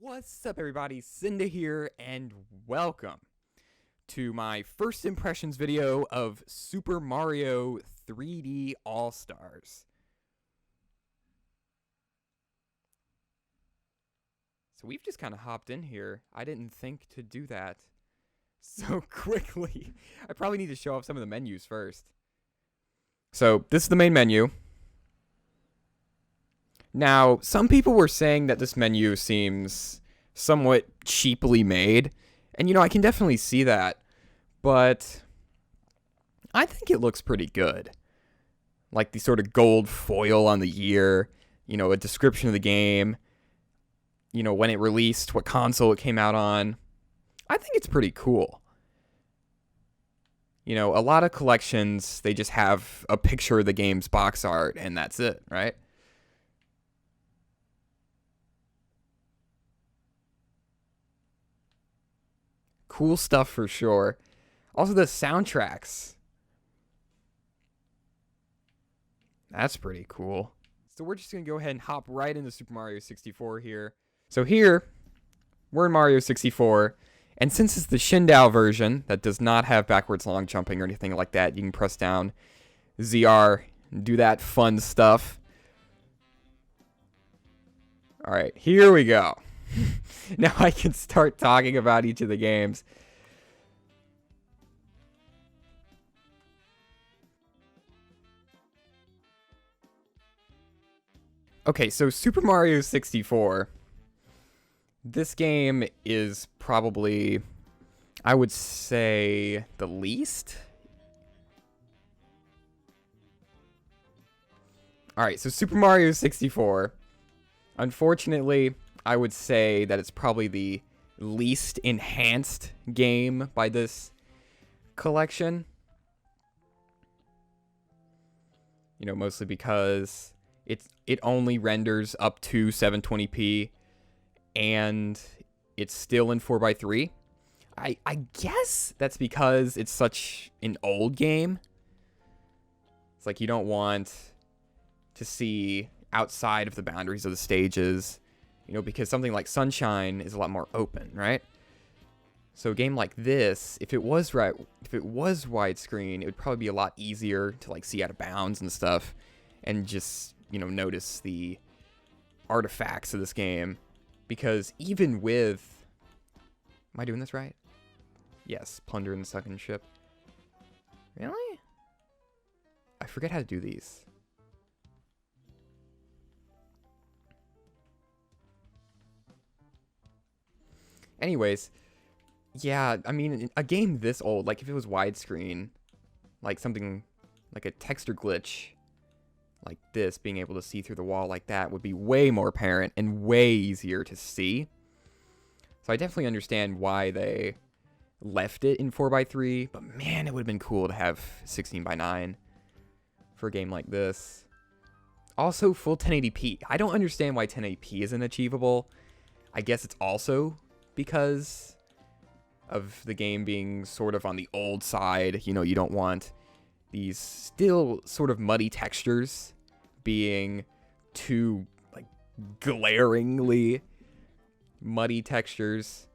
What's up, everybody? Cynda here, and welcome to my first impressions video of Super Mario 3D All-Stars. So we've just kind of hopped in here. I didn't think to do that so quickly. I probably need to show off some of the menus first. So this is the main menu. Now, some people were saying that this menu seems somewhat cheaply made, and I can definitely see that, but I think it looks pretty good. Like the sort of gold foil on the year, a description of the game, when it released, what console it came out on. I think it's pretty cool. A lot of collections, they just have a picture of the game's box art, and that's it, right? Cool stuff for sure. Also, the soundtracks. That's pretty cool. So we're just going to go ahead and hop right into Super Mario 64 here. So here, we're in Mario 64. And since it's the Cynda version that does not have backwards long jumping or anything like that, you can press down ZR and do that fun stuff. Alright, here we go. Now I can start talking about each of the games. Okay, so Super Mario 64. This game is probably, I would say, the least. Alright, so Super Mario 64. Unfortunately, I would say that it's probably the least enhanced game by this collection. Mostly because it only renders up to 720p, and it's still in 4:3. I guess that's because it's such an old game. It's like you don't want to see outside of the boundaries of the stages, because something like Sunshine is a lot more open, right? So a game like this, if it was widescreen, it would probably be a lot easier to see out of bounds and stuff, and just notice the artifacts of this game. Because even with, am I doing this right? Yes, plunder and sunken ship. Really? I forget how to do these. Anyways, yeah, I mean, a game this old, if it was widescreen, something like a texture glitch like this, being able to see through the wall like that would be way more apparent and way easier to see. So I definitely understand why they left it in 4:3, but man, it would have been cool to have 16:9 for a game like this. Also, full 1080p. I don't understand why 1080p isn't achievable. I guess it's also because of the game being sort of on the old side. You don't want these still sort of muddy textures being too glaringly muddy textures.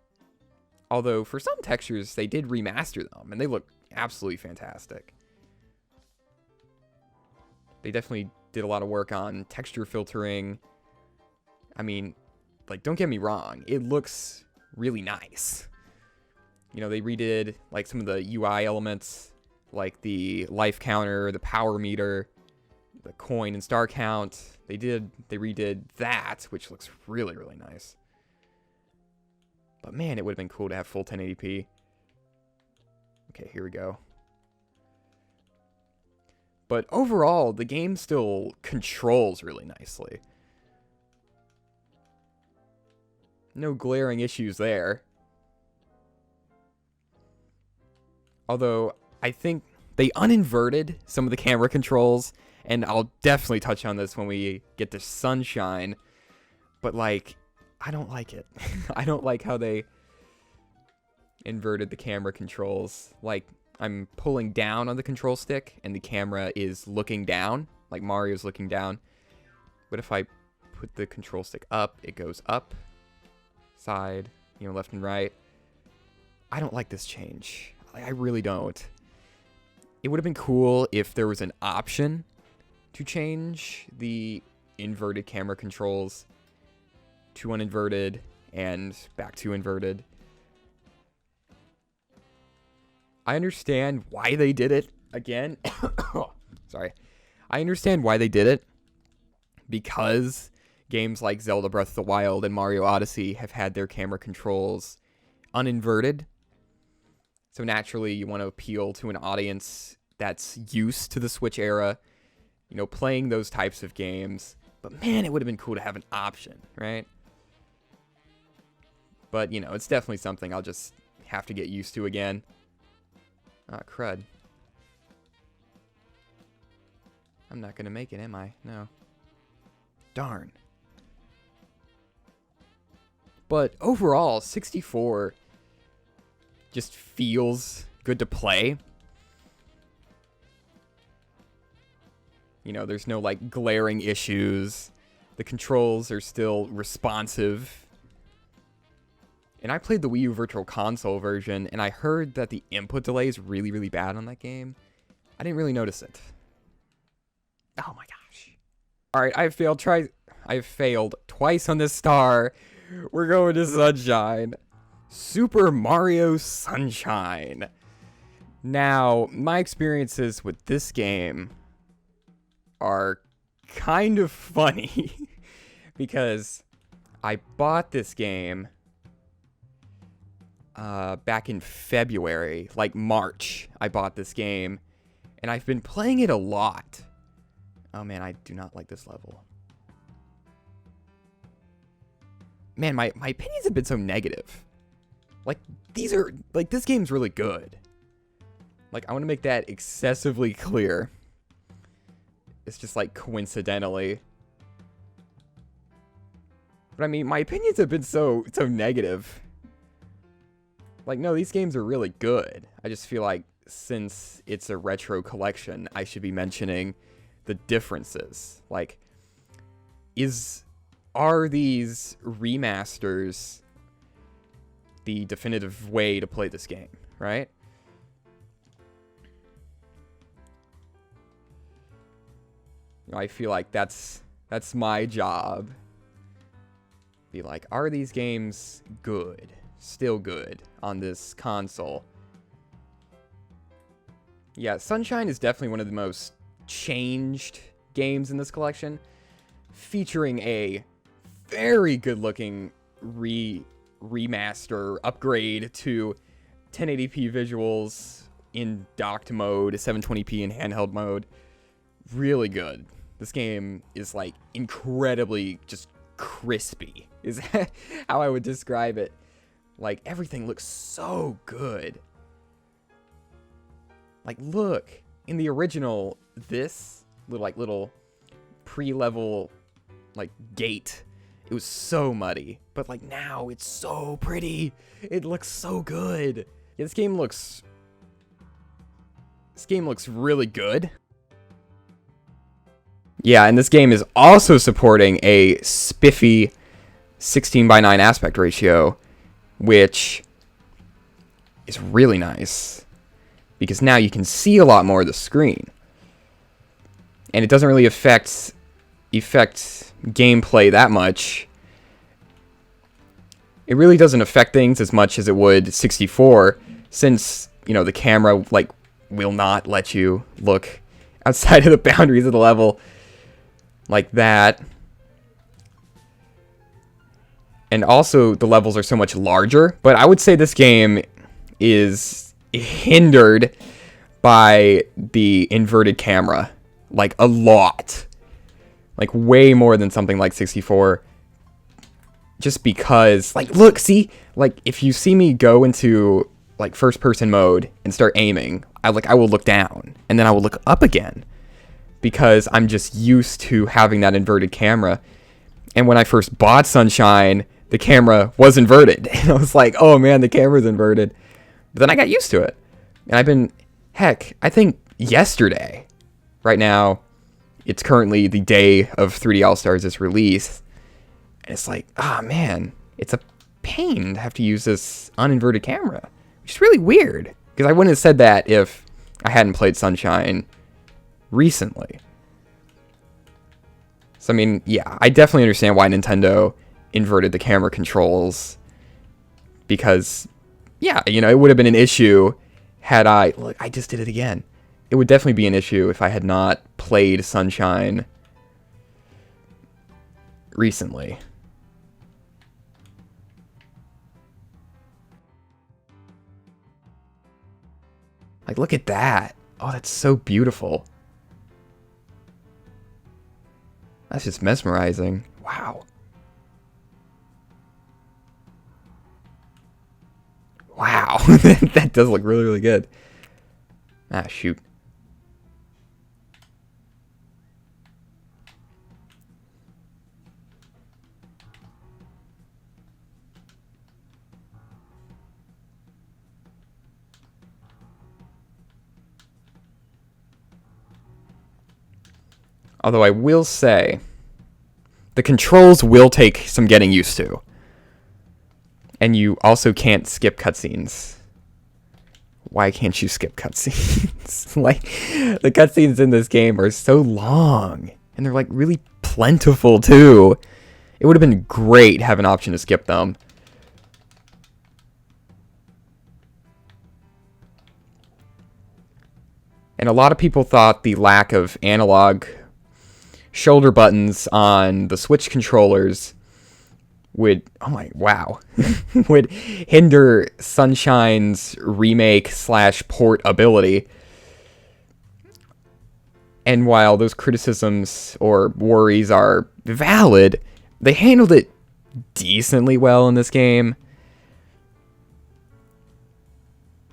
Although for some textures they did remaster them and they look absolutely fantastic. They definitely did a lot of work on texture filtering. I mean, don't get me wrong, it looks really nice. They redid some of the UI elements, like the life counter, the power meter, the coin and star count. They redid that, which looks really, really nice. But man, it would have been cool to have full 1080p. Okay, here we go. But overall, the game still controls really nicely. No glaring issues there. Although, I think they uninverted some of the camera controls, and I'll definitely touch on this when we get to Sunshine. But, I don't like it. I don't like how they inverted the camera controls. I'm pulling down on the control stick, and the camera is looking down, like Mario's looking down. But if I put the control stick up, it goes up. side, left and right. I don't like this change. I really don't. It would have been cool if there was an option to change the inverted camera controls to uninverted and back to inverted. I understand why they did it again. Sorry. I understand why they did it, because games like Zelda Breath of the Wild and Mario Odyssey have had their camera controls uninverted. So naturally, you want to appeal to an audience that's used to the Switch era, playing those types of games. But man, it would have been cool to have an option, right? But, it's definitely something I'll just have to get used to again. Ah, crud. I'm not going to make it, am I? No. Darn. But overall, 64 just feels good to play. There's no, glaring issues. The controls are still responsive. And I played the Wii U Virtual Console version, and I heard that the input delay is really, really bad on that game. I didn't really notice it. Oh my gosh. Alright, I've failed twice on this star. We're going to Sunshine. Super Mario Sunshine. Now, my experiences with this game are kind of funny because I bought this game back in February, March. I bought this game, and I've been playing it a lot. Oh man, I do not like this level. Man, my opinions have been so negative. This game's really good. I want to make that excessively clear. It's just, coincidentally. But, I mean, my opinions have been so negative. No, these games are really good. I just feel like, since it's a retro collection, I should be mentioning the differences. Are these remasters the definitive way to play this game, right? I feel like that's my job. Be like, are these games good? Still good on this console? Yeah, Sunshine is definitely one of the most changed games in this collection, featuring a very good-looking remaster upgrade to 1080p visuals in docked mode, 720p in handheld mode. Really good. This game is incredibly just crispy, is how I would describe it. Everything looks so good. Look, in the original, this little pre-level gate, it was so muddy, but now it's so pretty. It looks so good. Yeah, this game looks really good. Yeah, and this game is also supporting a spiffy 16:9 aspect ratio, which is really nice because now you can see a lot more of the screen. And it doesn't really affect gameplay that much. It really doesn't affect things as much as it would 64, since, the camera, will not let you look outside of the boundaries of the level like that. And also, the levels are so much larger. But I would say this game is hindered by the inverted camera. A lot. Way more than something like 64. Just because, look, see? If you see me go into, first-person mode and start aiming, I will look down. And then I will look up again. Because I'm just used to having that inverted camera. And when I first bought Sunshine, the camera was inverted. And I was like, oh man, the camera's inverted. But then I got used to it. And I think yesterday, right now, it's currently the day of 3D All-Stars' release. And it's man, it's a pain to have to use this uninverted camera, which is really weird, because I wouldn't have said that if I hadn't played Sunshine recently. So, I mean, yeah, I definitely understand why Nintendo inverted the camera controls, because, yeah, you know, it would have been an issue had I... Look, I just did it again. It would definitely be an issue if I had not played Sunshine recently. Like, look at that. Oh, that's so beautiful. That's just mesmerizing. Wow. Wow. That does look really, really good. Ah, shoot. Although I will say, the controls will take some getting used to. And you also can't skip cutscenes. Why can't you skip cutscenes? Like, the cutscenes in this game are so long. And they're, like, really plentiful, too. It would have been great to have an option to skip them. And a lot of people thought the lack of analog shoulder buttons on the Switch controllers would, oh my, wow, would hinder Sunshine's remake / port ability. And while those criticisms or worries are valid, they handled it decently well in this game.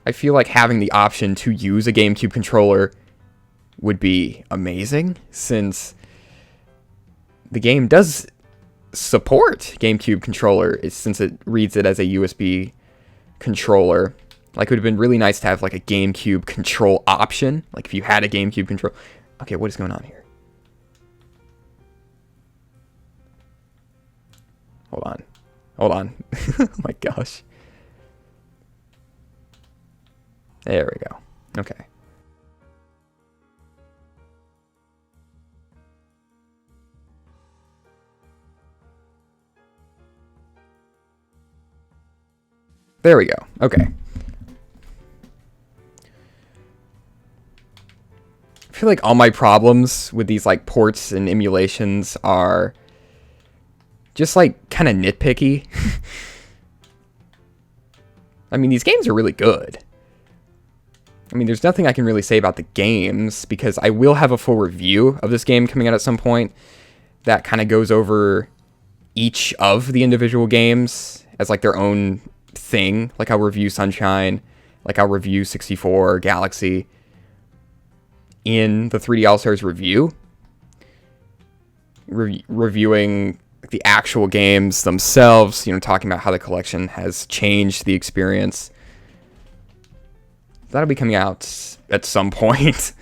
I feel like having the option to use a GameCube controller would be amazing, since the game does support GameCube controller, since it reads it as a USB controller. Like, it would have been really nice to have, like, a GameCube control option. Like, if you had a GameCube control. Okay, what is going on here? Hold on. Hold on. Oh my gosh. There we go. Okay. There we go. Okay. I feel like all my problems with these, like, ports and emulations are just, like, kind of nitpicky. I mean, these games are really good. I mean, there's nothing I can really say about the games, because I will have a full review of this game coming out at some point that kind of goes over each of the individual games as, like, their own thing. Like, I'll review Sunshine, like I'll review 64, Galaxy in the 3D All-Stars review. Reviewing the actual games themselves, you know, talking about how the collection has changed the experience. That'll be coming out at some point.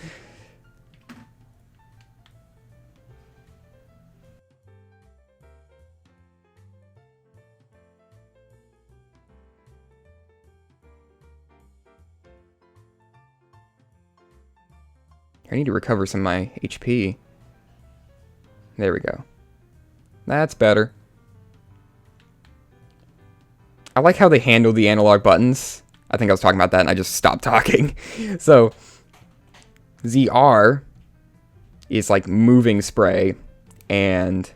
I need to recover some of my HP. There we go. That's better. I like how they handle the analog buttons. I think I was talking about that and I just stopped talking. So, ZR is like moving spray, and...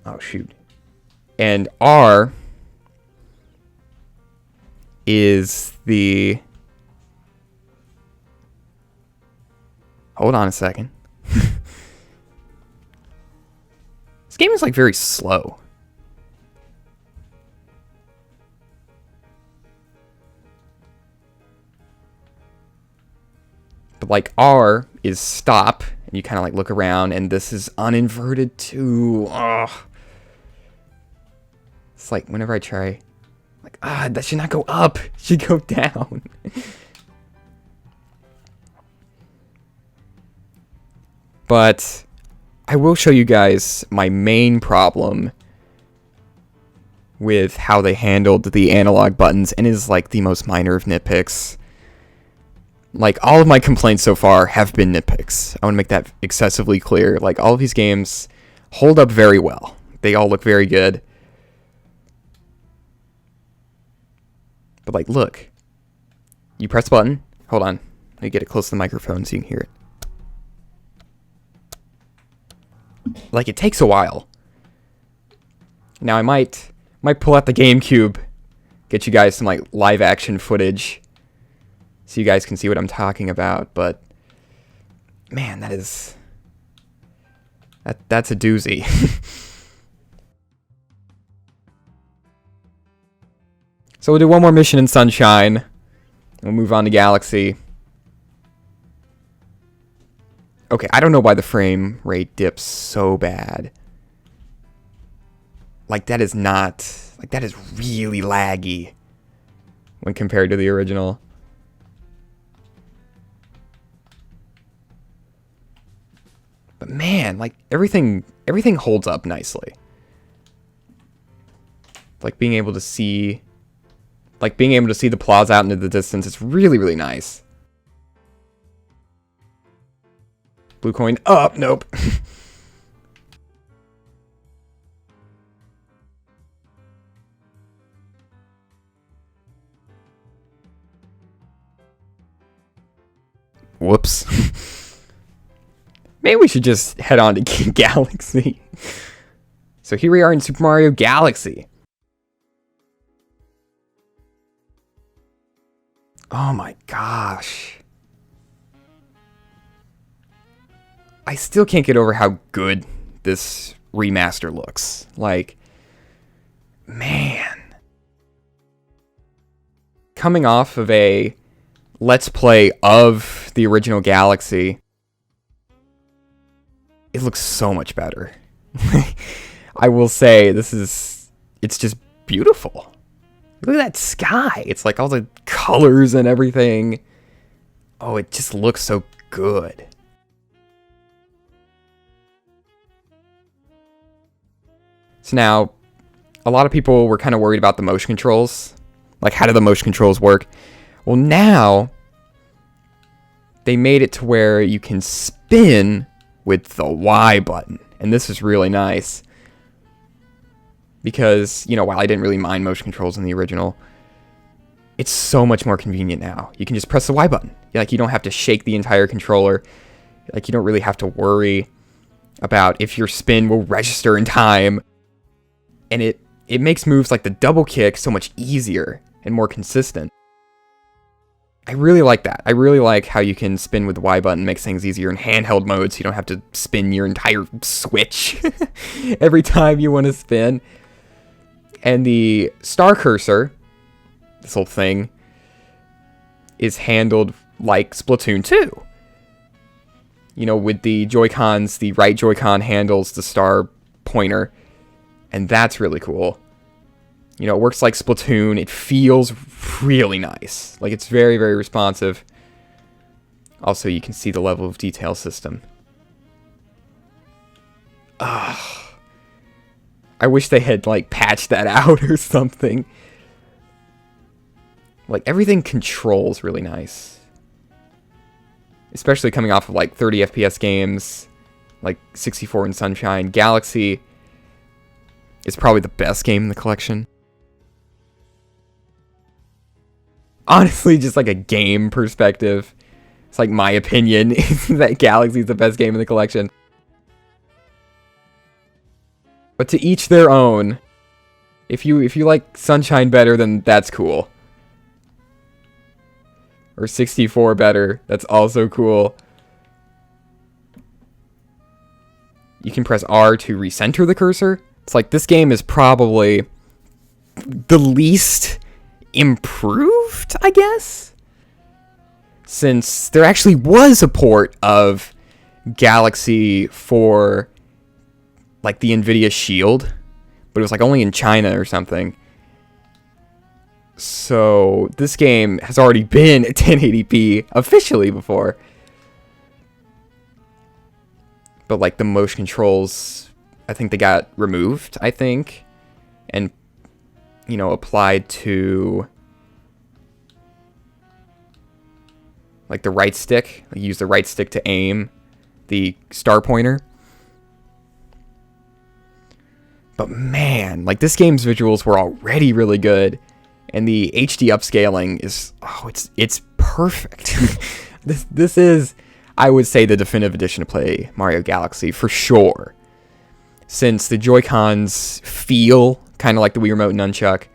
oh, shoot. And R is the... hold on a second. This game is, like, very slow. But, like, R is stop, and you kind of, like, look around, and this is uninverted too. Ugh. It's like, whenever I try, like, that should not go up. It should go down. But I will show you guys my main problem with how they handled the analog buttons, and is like the most minor of nitpicks. Like, all of my complaints so far have been nitpicks. I want to make that excessively clear. Like, all of these games hold up very well. They all look very good. But, like, look. You press the button. Hold on. Let me get it close to the microphone so you can hear it. Like, it takes a while. Now, I might pull out the GameCube, get you guys some, like, live action footage so you guys can see what I'm talking about, but man, that's a doozy. So we'll do one more mission in Sunshine, and we'll move on to Galaxy. Okay, I don't know why the frame rate dips so bad. Like, that is really laggy when compared to the original. But man, like, everything holds up nicely. Like, being able to see the plaza out into the distance, it's really, really nice. Blue coin up, nope. Whoops. Maybe we should just head on to Galaxy. So here we are in Super Mario Galaxy. Oh my gosh. I still can't get over how good this remaster looks. Like, man. Coming off of a Let's Play of the original Galaxy, it looks so much better. I will say, it's just beautiful. Look at that sky. It's like all the colors and everything. Oh, it just looks so good. So now, a lot of people were kind of worried about the motion controls. Like, how do the motion controls work? Well, now, they made it to where you can spin with the Y button. And this is really nice. Because, you know, while I didn't really mind motion controls in the original, it's so much more convenient now. You can just press the Y button. Like, you don't have to shake the entire controller. Like, you don't really have to worry about if your spin will register in time. And it makes moves like the double kick so much easier and more consistent. I really like that. I really like how you can spin with the Y button, makes things easier in handheld mode, so you don't have to spin your entire Switch every time you want to spin. And the star cursor, this whole thing, is handled like Splatoon 2. You know, with the Joy-Cons, the right Joy-Con handles the star pointer, and that's really cool. You know, it works like Splatoon. It feels really nice. Like, it's very, very responsive. Also, you can see the level of detail system. Ugh. I wish they had, like, patched that out or something. Like, everything controls really nice. Especially coming off of, like, 30 FPS games, like 64 in Sunshine. Galaxy is probably the best game in the collection. Honestly, just like a game perspective, it's like my opinion is that Galaxy is the best game in the collection. But to each their own. If you like Sunshine better, then that's cool. Or 64 better, that's also cool. You can press R to recenter the cursor. It's like, this game is probably the least improved, I guess? Since there actually was a port of Galaxy for, like, the NVIDIA Shield, but it was, like, only in China or something. So, this game has already been at 1080p officially before. But, like, the motion controls, I think they got removed, I think. And applied to like the right stick. You use the right stick to aim the star pointer. But man, like this game's visuals were already really good, and the HD upscaling is it's perfect. This is, I would say, the definitive edition to play Mario Galaxy for sure. Since the Joy-Cons feel kind of like the Wii Remote Nunchuck,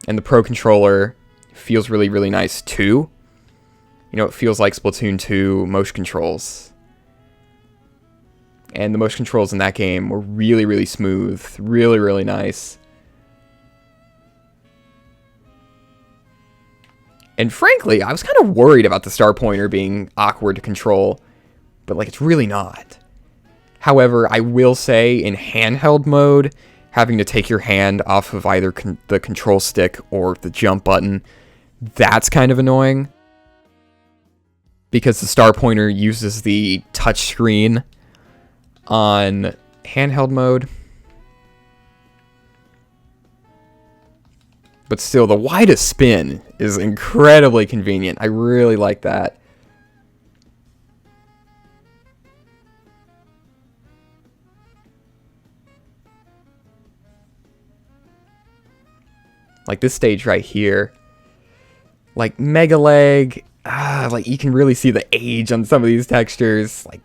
and the Pro Controller feels really, really nice too. It feels like Splatoon 2 motion controls. And the motion controls in that game were really, really smooth. Really, really nice. And frankly, I was kind of worried about the star pointer being awkward to control. But like, it's really not. However, I will say in handheld mode, having to take your hand off of either the control stick or the jump button, that's kind of annoying. Because the star pointer uses the touch screen on handheld mode. But still, the widest spin is incredibly convenient. I really like that. Like this stage right here. Like Mega Leg. Like you can really see the age on some of these textures. Like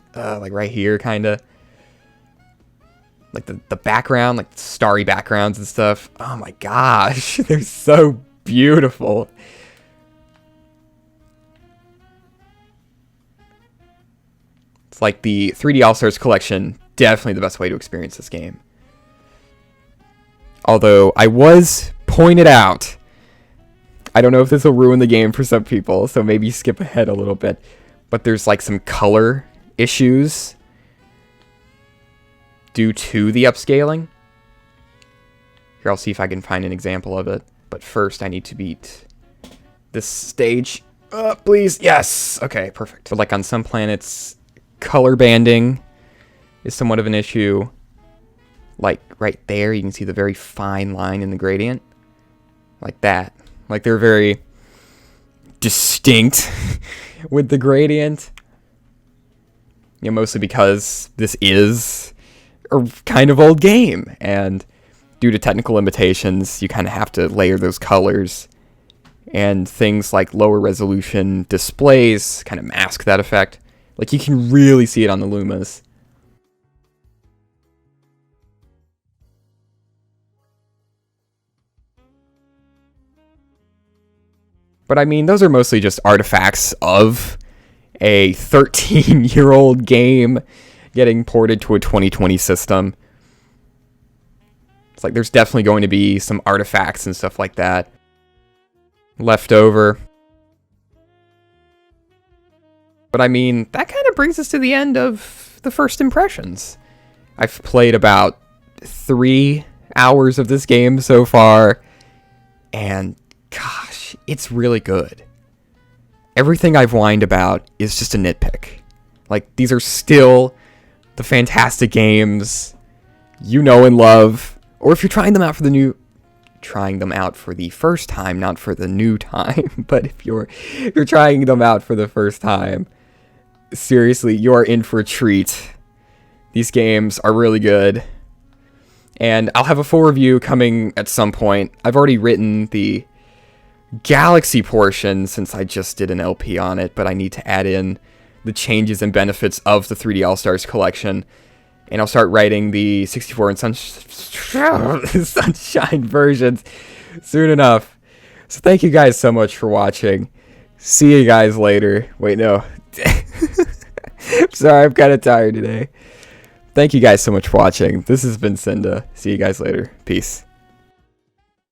right here, kind of. Like the background, like starry backgrounds and stuff. Oh my gosh, they're so beautiful. It's like the 3D All-Stars collection, definitely the best way to experience this game. Although I was pointed out, I don't know if this will ruin the game for some people, so maybe skip ahead a little bit, but there's like some color issues due to the upscaling. Here, I'll see if I can find an example of it. But first, I need to beat this stage. Please. Yes. Okay, perfect. But like on some planets, color banding is somewhat of an issue. Like right there, you can see the very fine line in the gradient. Like that. Like they're very distinct with the gradient. Mostly because this is a kind of old game, and due to technical limitations, you kind of have to layer those colors, and things like lower resolution displays kind of mask that effect. Like you can really see it on the Lumas. But I mean, those are mostly just artifacts of a 13-year-old game getting ported to a 2020 system. It's like there's definitely going to be some artifacts and stuff like that left over. But I mean, that kind of brings us to the end of the first impressions. I've played about 3 hours of this game so far, and gosh, it's really good. Everything I've whined about is just a nitpick. Like, these are still the fantastic games you know and love, or if you're trying them out for the first time, not for the new time, but if you're trying them out for the first time, seriously, you're in for a treat. These games are really good, and I'll have a full review coming at some point. I've already written the Galaxy portion since I just did an LP on it, but I need to add in the changes and benefits of the 3D All-Stars collection, and I'll start writing the 64 and Sunshine versions soon enough. So thank you guys so much for watching. See you guys later. Wait, no. Sorry, I'm kind of tired today. Thank you guys so much for watching. This has been Cynda. See you guys later. Peace.